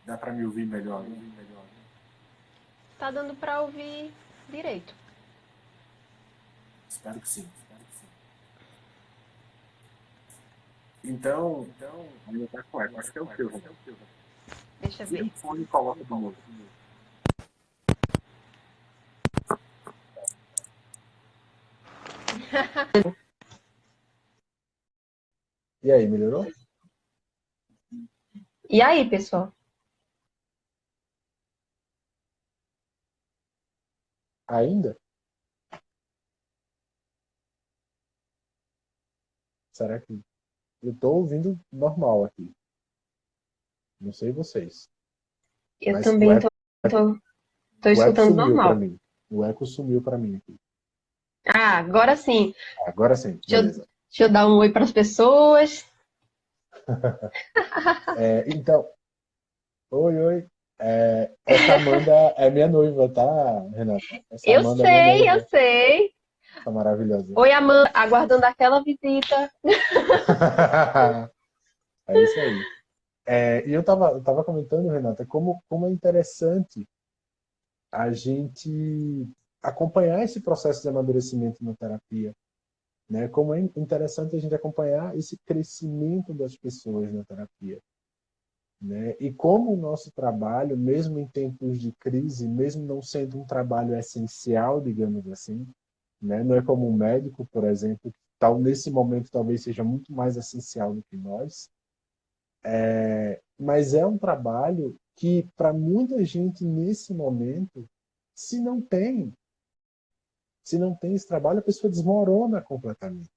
Dá pra me ouvir melhor? Tá dando pra ouvir direito. Espero que sim. Então, ainda tá com eco. Acho que é o teu, Renato. Deixa eu Tira o ver. fone e coloca de novo. E aí, melhorou? E aí, pessoal? Ainda? Será que... Eu tô ouvindo normal aqui. Não sei vocês. Eu Mas o também eco, tô o eco escutando sumiu para normal. mim. O eco sumiu para mim aqui. Ah, agora sim. Agora sim, Deixa eu, beleza. deixa eu dar um oi para as pessoas. Então, oi, oi. Essa Amanda é minha noiva, tá, Renata? Essa Eu Amanda é minha sei, eu noiva. sei. Essa maravilhosa. Oi, Amanda, aguardando aquela visita. É isso aí. E eu tava comentando, Renata, como é interessante a gente acompanhar esse processo de amadurecimento na terapia, né? Como é interessante a gente acompanhar esse crescimento das pessoas na terapia, né? E como o nosso trabalho, mesmo em tempos de crise, mesmo não sendo um trabalho essencial, digamos assim, né? Não é como um médico, por exemplo, que tal nesse momento talvez seja muito mais essencial do que nós, mas é um trabalho que para muita gente nesse momento, se não tem, se não tem esse trabalho, a pessoa desmorona completamente.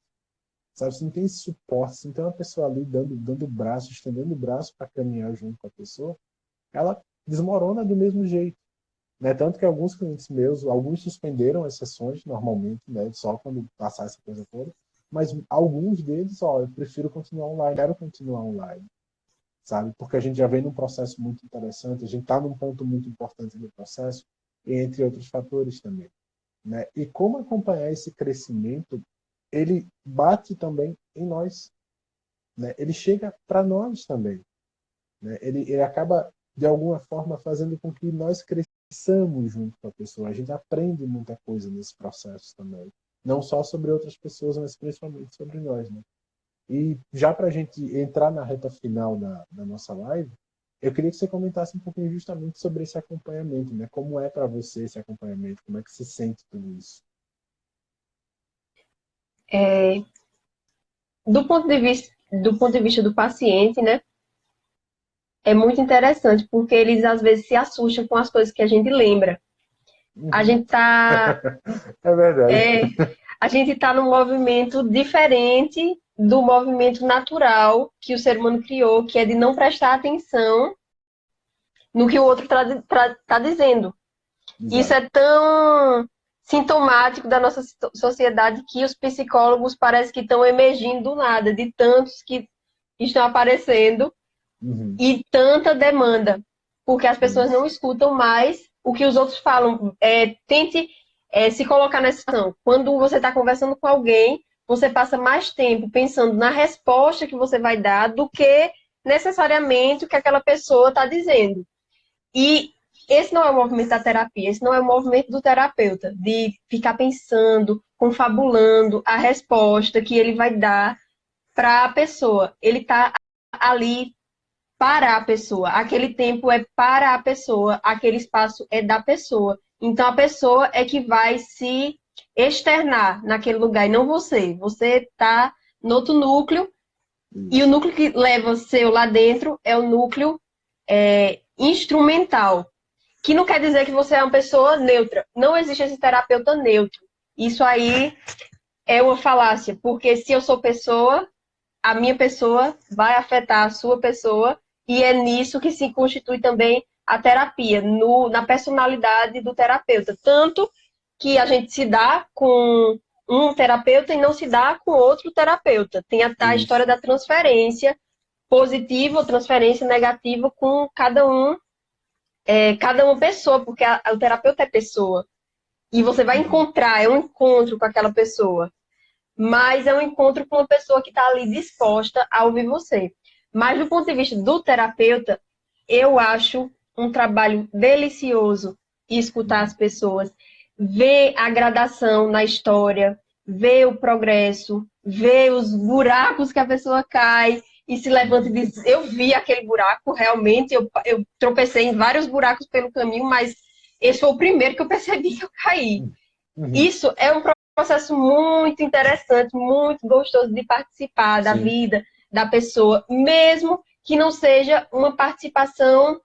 Sabe, se não tem esse suporte, se não tem uma pessoa ali dando o braço, estendendo o braço para caminhar junto com a pessoa, ela desmorona do mesmo jeito. Né? Tanto que alguns clientes meus, alguns suspenderam as sessões normalmente, né? Só quando passar essa coisa toda, mas alguns deles, ó, eu prefiro continuar online, quero continuar online, sabe? Porque a gente já vem num processo muito interessante, a gente está num ponto muito importante do processo, entre outros fatores também, né? E como acompanhar esse crescimento, ele bate também em nós, né? Ele chega para nós também, né? Ele acaba de alguma forma fazendo com que nós cresçamos junto com a pessoa. A gente aprende muita coisa nesse processo também, não só sobre outras pessoas, mas principalmente sobre nós, né? E já para a gente entrar na reta final da nossa live, eu queria que você comentasse um pouquinho justamente sobre esse acompanhamento, né? Como é para você esse acompanhamento? Como é que se sente tudo isso? É, do ponto de vista do paciente, né? É muito interessante, porque eles às vezes se assustam com as coisas que a gente lembra. A Uhum. gente tá, É verdade. é, a gente tá num movimento diferente do movimento natural que o ser humano criou, que é de não prestar atenção no que o outro tá dizendo. Isso Exato. é tão sintomático da nossa sociedade que os psicólogos parece que estão emergindo do nada, de tantos que estão aparecendo Uhum. e tanta demanda, porque as pessoas não Isso. escutam mais o que os outros falam. Tente se colocar nessa situação. Quando você está conversando com alguém, você passa mais tempo pensando na resposta que você vai dar do que necessariamente o que aquela pessoa está dizendo. E esse não é o movimento da terapia, esse não é o movimento do terapeuta, de ficar pensando, confabulando a resposta que ele vai dar para a pessoa. Ele está ali para a pessoa. Aquele tempo é para a pessoa, aquele espaço é da pessoa. Então a pessoa é que vai se externar naquele lugar e não você. Você está no outro núcleo e o Isso. núcleo que leva o seu lá dentro é o núcleo instrumental, que não quer dizer que você é uma pessoa neutra. Não existe esse terapeuta neutro. Isso aí é uma falácia, porque se eu sou pessoa, a minha pessoa vai afetar a sua pessoa, e é nisso que se constitui também a terapia, na personalidade do terapeuta. Tanto que a gente se dá com um terapeuta e não se dá com outro terapeuta. Tem a história Isso. da transferência positiva ou transferência negativa com cada uma pessoa, porque o terapeuta é pessoa. E você vai Uhum. encontrar, é um encontro com aquela pessoa. Mas é um encontro com uma pessoa que está ali disposta a ouvir você. Mas do ponto de vista do terapeuta, eu acho um trabalho delicioso escutar as Uhum. pessoas, ver a gradação na história, ver o progresso, ver os buracos que a pessoa cai e se levanta e Uhum. diz: Eu vi aquele buraco, realmente, eu tropecei em vários buracos pelo caminho, mas esse foi o primeiro que eu percebi que eu caí. Uhum. Isso é um processo muito interessante, muito gostoso de participar da Sim. vida da pessoa, mesmo que não seja uma participação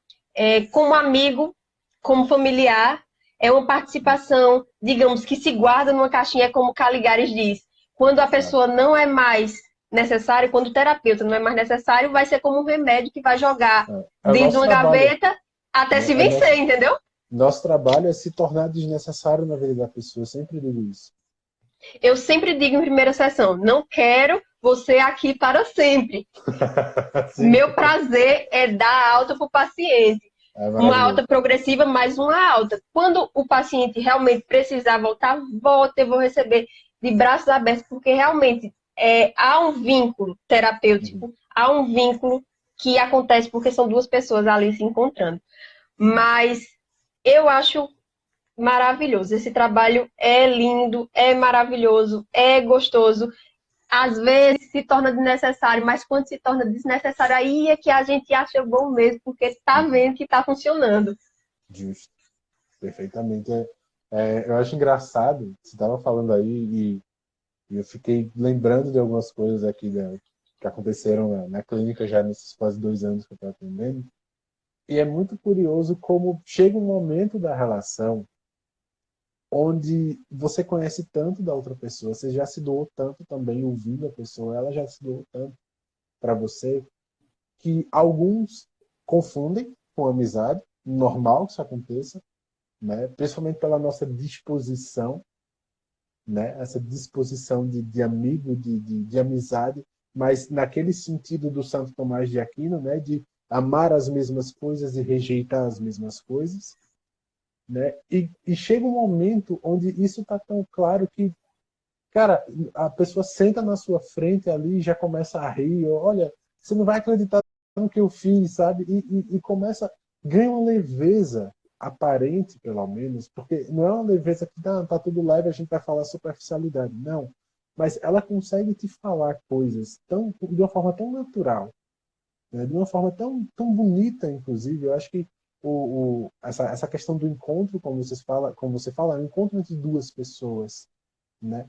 como amigo, como familiar, é uma participação, digamos, que se guarda numa caixinha, como Caligares diz. Quando a pessoa não é mais necessária, quando o terapeuta não é mais necessário, vai ser como um remédio que vai jogar É o dentro de nosso uma trabalho. gaveta até se É vencer, entendeu? nosso trabalho é se tornar desnecessário na vida da pessoa. Eu sempre digo isso. Eu sempre digo em primeira sessão, não quero você aqui para sempre. Sim, Meu prazer é dar alta para o paciente. é Uma maravilhoso. alta progressiva, mais uma alta. Quando o paciente realmente precisar voltar, volta, eu vou receber de braços abertos, porque realmente há um vínculo terapêutico, há um vínculo que acontece porque são duas pessoas ali se encontrando. Mas eu acho maravilhoso. Esse trabalho é lindo, é maravilhoso, é gostoso. Às vezes se torna desnecessário, mas quando se torna desnecessário, aí é que a gente acha bom mesmo, porque tá vendo que tá funcionando. Justo. Perfeitamente. Eu acho engraçado, você estava falando aí e eu fiquei lembrando de algumas coisas aqui que aconteceram na clínica já nesses quase 2 anos que eu estou atendendo. E é muito curioso como chega um momento da relação onde você conhece tanto da outra pessoa, você já se doou tanto também ouvindo a pessoa, ela já se doou tanto para você, que alguns confundem com amizade, normal que isso aconteça, né? Principalmente pela nossa disposição, né? Essa disposição de amigo, de amizade, mas naquele sentido do Santo Tomás de Aquino, né? De amar as mesmas coisas e rejeitar as mesmas coisas, né? E chega um momento onde isso está tão claro que, cara, a pessoa senta na sua frente ali e já começa a rir, olha, você não vai acreditar no que eu fiz, sabe? E começa, ganha uma leveza aparente, pelo menos, porque não é uma leveza que tá tudo leve, a gente vai falar superficialidade, não. Mas ela consegue te falar coisas de uma forma tão natural, né? De uma forma tão bonita, inclusive. Eu acho que essa questão do encontro, como você fala, é um encontro entre duas pessoas, né?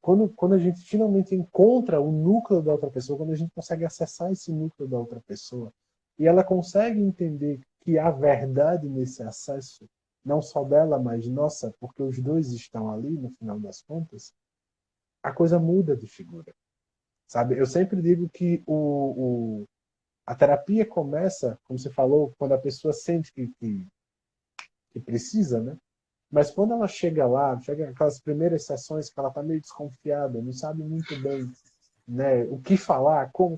Quando a gente finalmente encontra o núcleo da outra pessoa, quando a gente consegue acessar esse núcleo da outra pessoa, e ela consegue entender que há verdade nesse acesso, não só dela, mas nossa, porque os dois estão ali no final das contas, a coisa muda de figura, sabe? Eu sempre digo que a terapia começa, como você falou, quando a pessoa sente que precisa, né? Mas quando ela chega lá, chega aquelas primeiras sessões que ela está meio desconfiada, não sabe muito bem, né, o que falar, como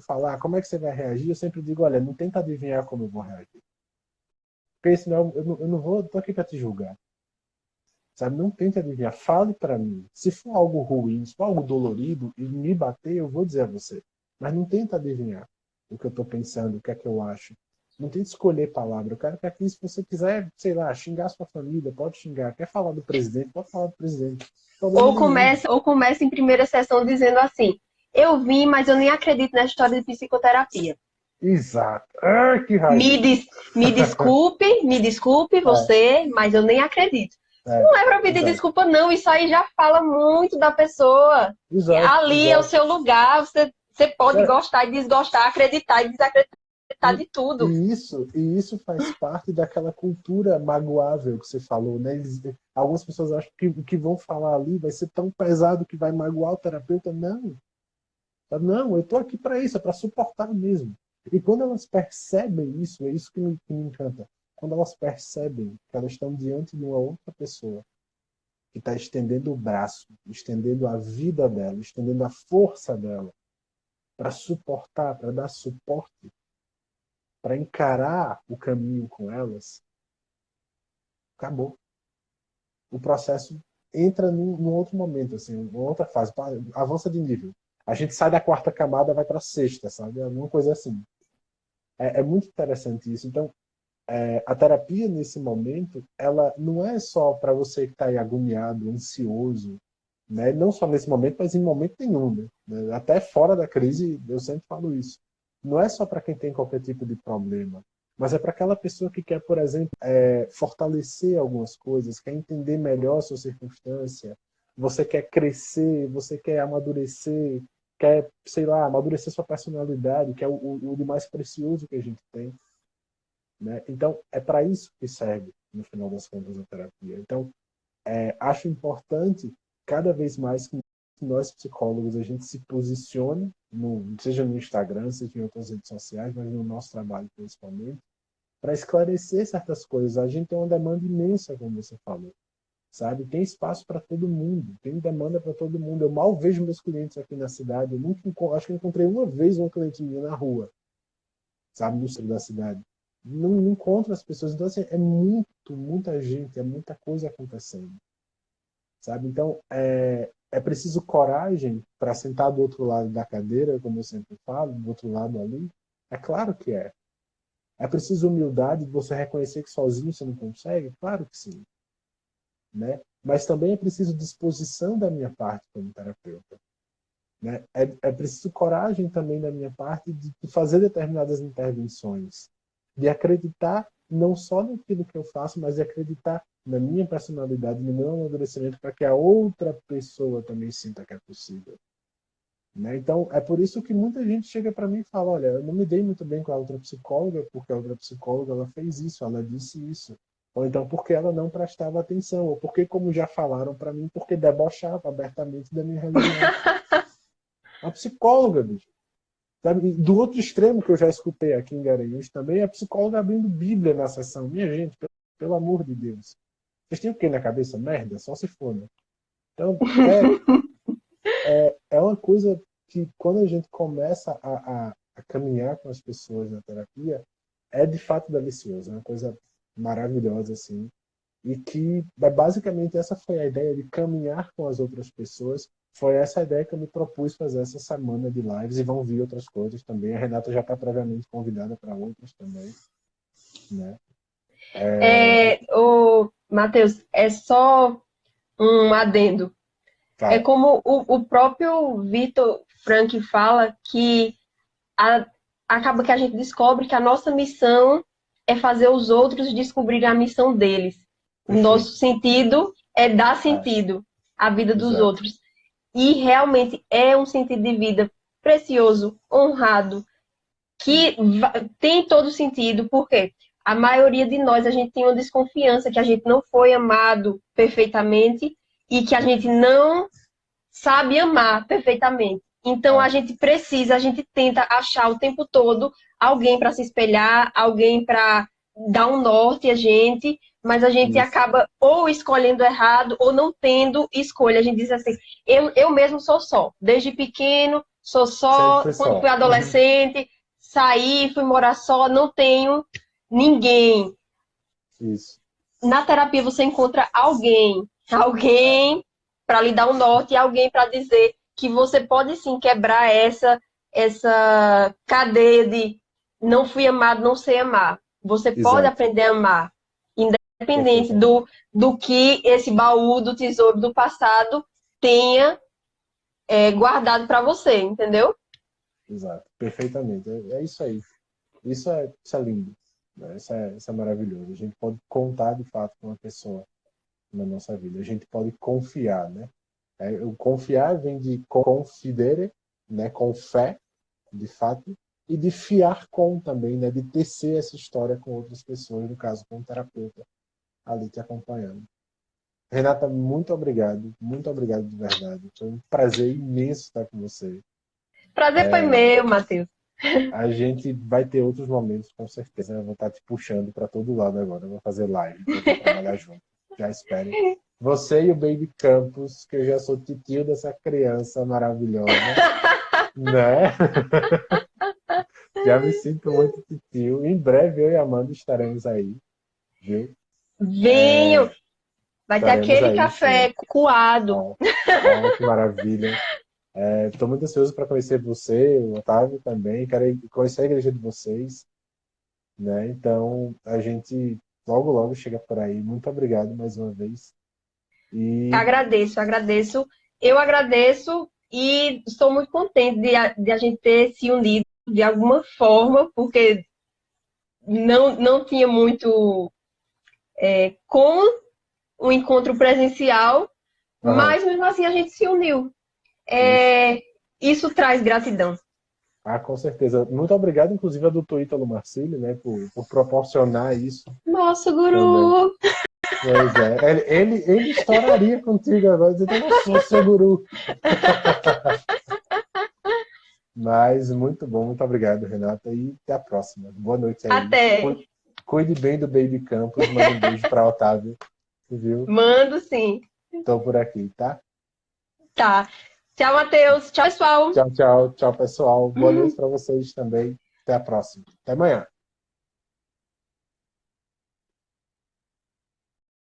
é que você vai reagir, eu sempre digo, olha, não tenta adivinhar como eu vou reagir. Porque senão eu não vou, tô aqui para te julgar. Sabe? Não tente adivinhar, fale para mim. Se for algo ruim, se for algo dolorido e me bater, eu vou dizer a você. Mas não tenta adivinhar o que eu estou pensando, o que é que eu acho. Não tente escolher palavra. Eu quero que aqui, se você quiser, sei lá, xingar sua família, pode xingar. Quer falar do presidente, pode falar do presidente. Problema nenhum. Ou começa em primeira sessão dizendo assim, eu vim, mas eu nem acredito na história de psicoterapia. Exato. Ai, que raiva. Me, des, me desculpe É, você, mas eu nem acredito. Não é para pedir exato. desculpa, não. Isso aí já fala muito da pessoa. Exato, Ali é o exato. seu lugar. Você pode Cara, gostar e desgostar, acreditar e desacreditar E, de tudo. e isso faz parte daquela cultura magoável que você falou, né? Algumas pessoas acham que o que vão falar ali vai ser tão pesado que vai magoar o terapeuta. Não, não, eu estou aqui para isso, é para suportar mesmo. E quando elas percebem isso, é isso que me encanta. Quando elas percebem que elas estão diante de uma outra pessoa que está estendendo o braço, estendendo a vida dela, estendendo a força dela para suportar, para dar suporte, para encarar o caminho com elas, acabou. O processo entra num outro momento, assim, uma outra fase, avança de nível. A gente sai da quarta camada, vai para a sexta, sabe? É alguma coisa assim. É muito interessante isso. Então, a terapia nesse momento, ela não é só para você que está aí agoniado, ansioso, né? Não só nesse momento, mas em momento nenhum, né? Até fora da crise, eu sempre falo isso. Não é só para quem tem qualquer tipo de problema, mas é para aquela pessoa que quer, por exemplo, fortalecer algumas coisas, quer entender melhor a sua circunstância, você quer crescer, você quer amadurecer, quer, sei lá, amadurecer sua personalidade, que é o de mais precioso que a gente tem, né? Então, é para isso que serve, no final das contas, a terapia. Então, acho importante, cada vez mais, que nós, psicólogos, a gente se posicione, seja no Instagram, seja em outras redes sociais, mas no nosso trabalho, principalmente, para esclarecer certas coisas. A gente tem uma demanda imensa, como você falou, sabe? Tem espaço para todo mundo, tem demanda para todo mundo. Eu mal vejo meus clientes aqui na cidade. Eu nunca, acho que eu encontrei uma vez uma cliente minha na rua, sabe, no centro da cidade. Não encontro as pessoas. Então, assim, é muita gente, é muita coisa acontecendo, sabe? Então, é preciso coragem para sentar do outro lado da cadeira, como eu sempre falo, do outro lado ali. É claro que é. É preciso humildade de você reconhecer que sozinho você não consegue? Claro que sim, né? Mas também é preciso disposição da minha parte como terapeuta, né? É preciso coragem também da minha parte de fazer determinadas intervenções, de acreditar não só naquilo que eu faço, mas de acreditar na minha personalidade, no meu amadurecimento, para que a outra pessoa também sinta que é possível, né? Então, é por isso que muita gente chega para mim e fala, olha, eu não me dei muito bem com a outra psicóloga, porque a outra psicóloga ela fez isso, ela disse isso. Ou então porque ela não prestava atenção, ou porque, como já falaram para mim, porque debochava abertamente da minha religião. A psicóloga, bicho. Sabe? E do outro extremo que eu já escutei aqui em Garanhuns também, é a psicóloga abrindo Bíblia na sessão. Minha gente, pelo amor de Deus. Vocês têm o que na cabeça? Merda? Só se for, né? Então, é uma coisa que quando a gente começa a caminhar com as pessoas na terapia, é de fato delicioso, é uma coisa maravilhosa, assim. E que, basicamente, essa foi a ideia de caminhar com as outras pessoas. Foi essa a ideia que eu me propus fazer essa semana de lives, e vão vir outras coisas também. A Renata já está previamente convidada para outras também, né? Matheus, é só um adendo. É Tá. como o próprio Vitor Frank fala, que acaba que a gente descobre que a nossa missão é fazer os outros descobrirem a missão deles. O Perfeito. nosso sentido é dar sentido à vida dos Exato. outros. E realmente é um sentido de vida precioso, honrado, que tem todo sentido, porque a maioria de nós, a gente tem uma desconfiança que a gente não foi amado perfeitamente e que a gente não sabe amar perfeitamente. Então a gente precisa, a gente tenta achar o tempo todo alguém para se espelhar, alguém para dar um norte a gente, mas a gente Isso. acaba ou escolhendo errado ou não tendo escolha. A gente diz assim, eu mesmo sou só, desde pequeno sou Sempre só, foi quando fui só. adolescente, saí, fui morar só, não tenho ninguém. Isso. Na terapia você encontra alguém para lhe dar um norte e alguém para dizer que você pode sim quebrar essa cadeia de não fui amado, não sei amar. Você pode Exato. aprender a amar, independente Perfeitamente. do que esse baú do tesouro do passado tenha guardado para você, entendeu? Exato. Perfeitamente. É isso aí. Isso é lindo, né? Isso é maravilhoso. A gente pode contar de fato com uma pessoa na nossa vida. A gente pode confiar, né? O confiar vem de confidere, né? Com fé, de fato, e de fiar com também, né? De tecer essa história com outras pessoas, no caso com um terapeuta ali te acompanhando. Renata, muito obrigado de verdade. Foi um prazer imenso estar com você. Prazer foi meu, Matheus. A gente vai ter outros momentos, com certeza. Eu vou estar te puxando para todo lado agora. Eu vou fazer live para gente trabalhar junto. Já espere. Você e o Baby Campus, que eu já sou titio dessa criança maravilhosa, né? Já me sinto muito titio. Em breve eu e a Amanda estaremos aí, viu? Venho, vai ter Estaremos aquele aí, sim. café coado. Ó, que maravilha. Estou muito ansioso para conhecer você, o Otávio também. Quero conhecer a igreja de vocês, né? Então, a gente logo, logo chega por aí. Muito obrigado mais uma vez. E Agradeço. Eu agradeço e estou muito contente de a gente ter se unido de alguma forma, porque não tinha muito com o encontro presencial, aham, mas mesmo assim a gente se uniu. isso. isso traz gratidão. Ah, com certeza. Muito obrigado, inclusive, ao doutor Ítalo Marcílio, né, por proporcionar isso Nosso também. guru! Pois é. Ele estouraria contigo agora, dizendo, eu não sou seu guru. Mas muito bom, muito obrigado, Renata, e até a próxima. Boa noite aí. Até! Cuide bem do Baby Campus, manda um beijo para Otávio, viu? Mando sim. Estou por aqui, tá? Tá. Tchau, Matheus. Tchau, pessoal. Tchau, tchau, tchau, pessoal. Boa noite para vocês também. Até a próxima. Até amanhã.